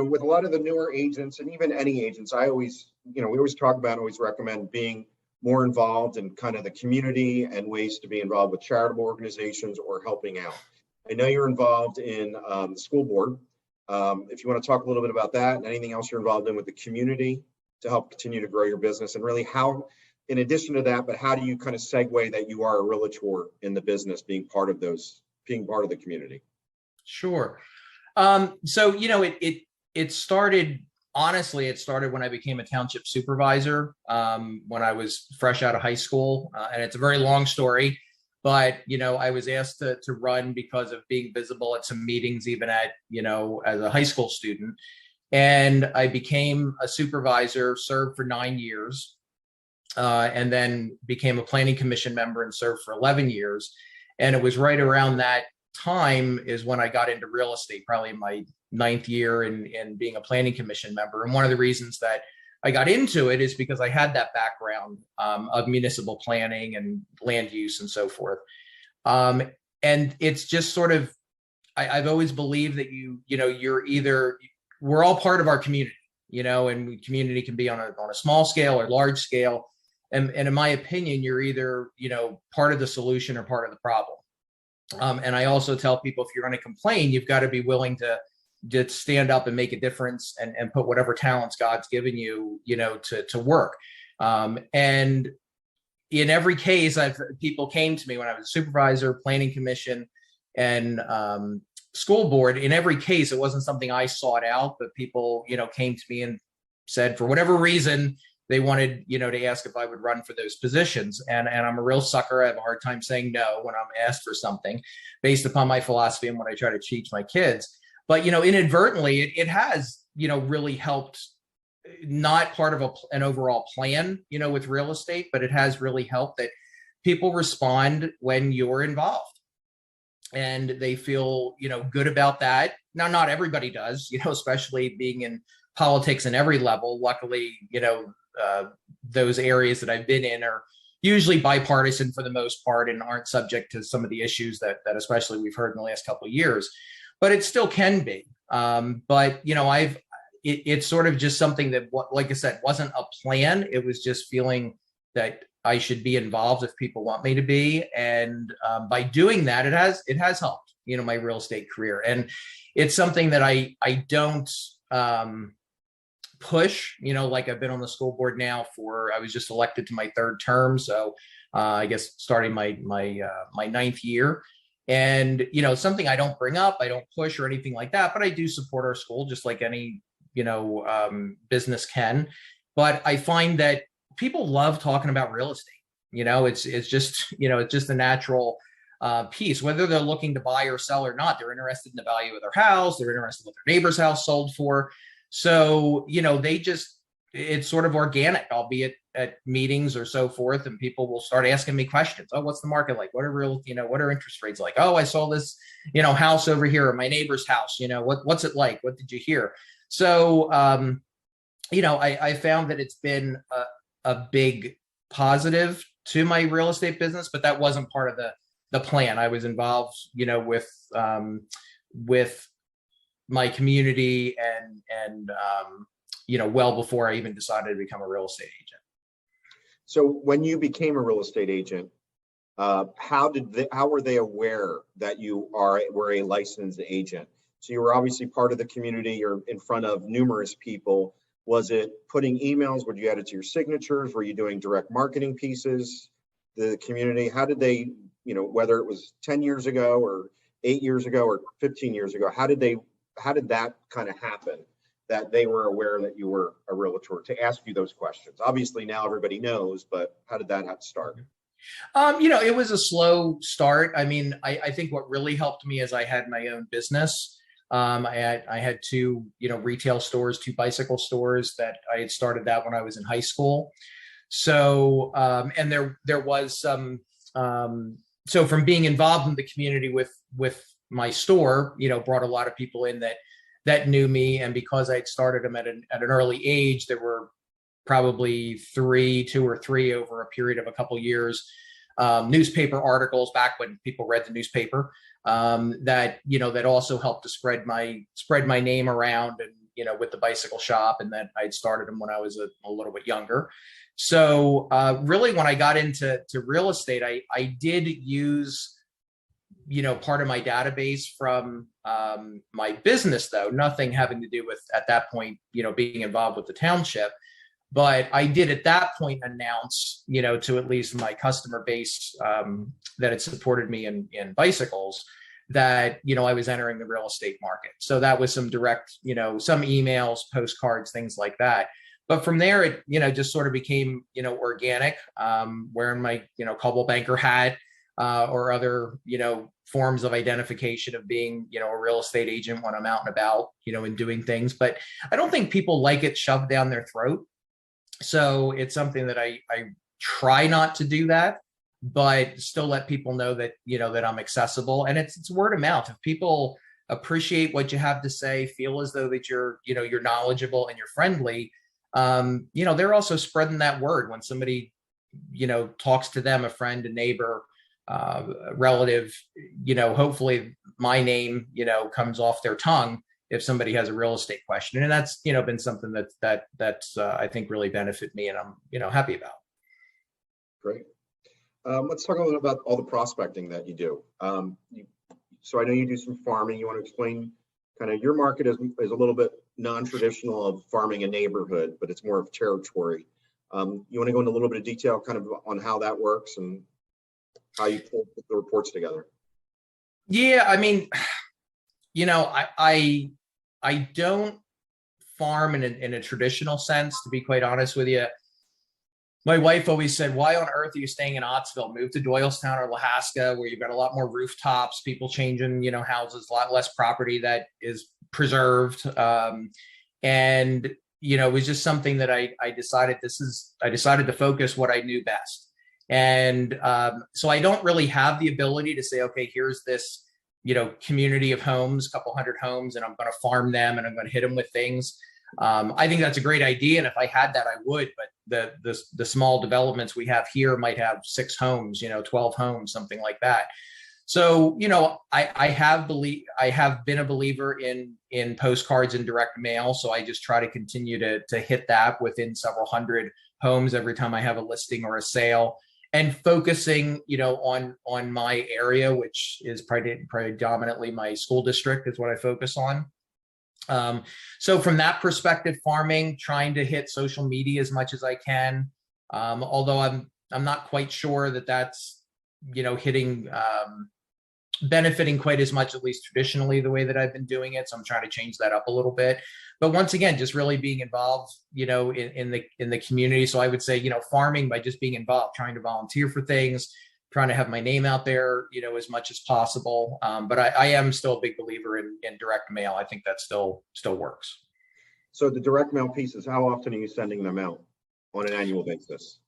With a lot of the newer agents and even any agents, I always, we always talk about, always recommend being more involved in kind of the community and ways to be involved with charitable organizations or helping out. I know you're involved in the school board. If you want to talk a little bit about that and anything else you're involved in with the community to help continue to grow your business, and really how, in addition to that, but how do you kind of segue that you are a realtor in the business, being part of the community? Sure. So, it started, honestly, it started when I became a township supervisor, when I was fresh out of high school. And it's a very long story, but, I was asked to run because of being visible at some meetings, even at, as a high school student. And I became a supervisor, served for 9 years, and then became a planning commission member and served for 11 years. And it was right around that time is when I got into real estate, probably in my 9th year in being a planning commission member. And one of the reasons that I got into it is because I had that background of municipal planning and land use and so forth. And it's just sort of, I've always believed that we're all part of our community, and community can be on a small scale or large scale. And in my opinion, you're either, part of the solution or part of the problem. And I also tell people, if you're going to complain, you've got to be willing to stand up and make a difference and put whatever talents God's given you, to work. And in every case, people came to me when I was a supervisor, planning commission, and school board. In every case, it wasn't something I sought out, but people, came to me and said, for whatever reason, they wanted, to ask if I would run for those positions. And I'm a real sucker. I have a hard time saying no when I'm asked for something based upon my philosophy and what I try to teach my kids. But, inadvertently, it has, really helped, not part of an overall plan, with real estate, but it has really helped that people respond when you're involved and they feel, good about that. Now, not everybody does, especially being in politics in every level. Luckily, those areas that I've been in are usually bipartisan for the most part and aren't subject to some of the issues that especially we've heard in the last couple of years. But it still can be. But, it's sort of just something that, like I said, wasn't a plan. It was just feeling that I should be involved if people want me to be. And by doing that, it has helped, my real estate career. And it's something that I don't push, like I've been on the school board now I was just elected to my 3rd term. So I guess starting my 9th year. And, something I don't bring up, I don't push or anything like that, but I do support our school just like any, business can. But I find that people love talking about real estate. It's just a natural piece, whether they're looking to buy or sell or not. They're interested in the value of their house. They're interested in what their neighbor's house sold for. So, it's sort of organic, albeit at meetings or so forth, and people will start asking me questions. Oh, what's the market like? What are interest rates like? Oh, I saw this, house over here, or my neighbor's house, what's it like? What did you hear? So, I found that it's been a big positive to my real estate business, but that wasn't part of the plan. I was involved, with my community and well before I even decided to become a real estate agent. So when you became a real estate agent, how were they aware that you were a licensed agent? So you were obviously part of the community. You're in front of numerous people. Was it putting emails? Would you add it to your signatures? Were you doing direct marketing pieces? The community, how did they, whether it was 10 years ago or 8 years ago or 15 years ago, how did that kind of happen, that they were aware that you were a realtor, to ask you those questions? Obviously now everybody knows, but how did that start? It was a slow start. I mean, I think what really helped me is I had my own business. I had 2, retail stores, 2 bicycle stores that I had started that when I was in high school. So, and there was some, so from being involved in the community with my store, brought a lot of people in that knew me. And because I had started them at an early age, there were probably 2 or 3 over a period of a couple years newspaper articles back when people read the newspaper, that, that also helped to spread my name around, and, with the bicycle shop, and that I'd started them when I was a little bit younger. So really, when I got into real estate, I did use, part of my database from my business, though nothing having to do with, at that point, being involved with the township. But I did at that point announce, to at least my customer base that had supported me in bicycles, that, I was entering the real estate market. So that was some direct, some emails, postcards, things like that. But from there, it, just sort of became, organic, wearing my, Coldwell Banker hat, or other, forms of identification of being, a real estate agent when I'm out and about, and doing things. But I don't think people like it shoved down their throat. So it's something that I try not to do that, but still let people know that, that I'm accessible. And it's word of mouth. If people appreciate what you have to say, feel as though that you're knowledgeable and you're friendly, they're also spreading that word when somebody, talks to them, a friend, a neighbor, relative, hopefully my name, comes off their tongue if somebody has a real estate question. And that's, been something that's I think really benefit me, and I'm, happy about. Great. Let's talk a little about all the prospecting that you do. So I know you do some farming. You want to explain kind of your market is a little bit non-traditional of farming a neighborhood, but it's more of territory. You want to go into a little bit of detail kind of on how that works and how you pull the reports together? Yeah, I mean, I don't farm in a traditional sense, to be quite honest with you. My wife always said, why on earth are you staying in Ottsville? Move to Doylestown or Lahaska, where you've got a lot more rooftops, people changing, houses, a lot less property that is preserved. And, it was just something that I decided to focus what I knew best. And so I don't really have the ability to say, okay, here's this, community of homes, a couple hundred homes, and I'm going to farm them and I'm going to hit them with things. I think that's a great idea. And if I had that, I would, but the small developments we have here might have 6 homes, 12 homes, something like that. So, I have been a believer in postcards and direct mail. So I just try to continue to hit that within several hundred homes every time I have a listing or a sale, and focusing, on my area, which is predominantly my school district, is what I focus on. So from that perspective, farming, trying to hit social media as much as I can. Although I'm not quite sure that that's, hitting, benefiting quite as much, at least traditionally, the way that I've been doing it. So I'm trying to change that up a little bit. But once again, just really being involved, in the community. So I would say, farming by just being involved, trying to volunteer for things, trying to have my name out there, as much as possible. But I am still a big believer in direct mail. I think that still works. So the direct mail pieces, how often are you sending them out on an annual basis?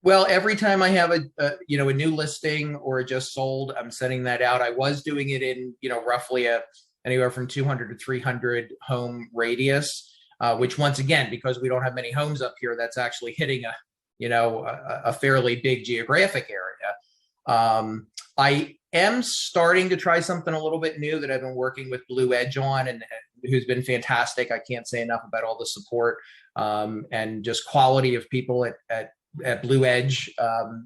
Well, every time I have a new listing or it just sold, I'm sending that out. I was doing it in, roughly anywhere from 200 to 300 home radius, which once again, because we don't have many homes up here, that's actually hitting a fairly big geographic area. I am starting to try something a little bit new that I've been working with Blue Edge on, and who's been fantastic. I can't say enough about all the support and just quality of people at Blue Edge,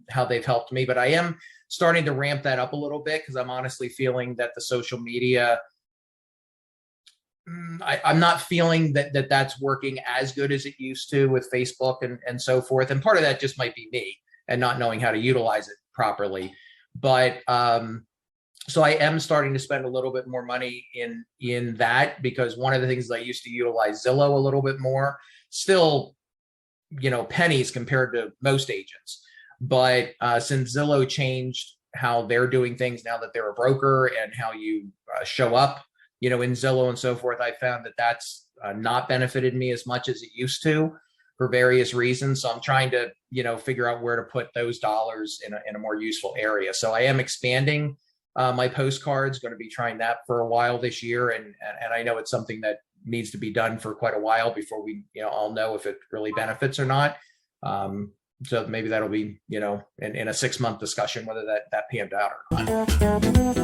how they've helped me. But I am starting to ramp that up a little bit, because I'm honestly feeling that the social media, I'm not feeling that that's working as good as it used to with Facebook and so forth. And part of that just might be me and not knowing how to utilize it properly. But so I am starting to spend a little bit more money in that, because one of the things I used to utilize Zillow a little bit more, still, pennies compared to most agents. But since Zillow changed how they're doing things now that they're a broker, and how you show up, in Zillow and so forth, I found that that's not benefited me as much as it used to for various reasons. So I'm trying to, figure out where to put those dollars in a more useful area. So I am expanding my postcards, going to be trying that for a while this year. And I know it's something that needs to be done for quite a while before we, all know if it really benefits or not. So maybe that'll be, in a 6-month discussion, whether that panned out or not.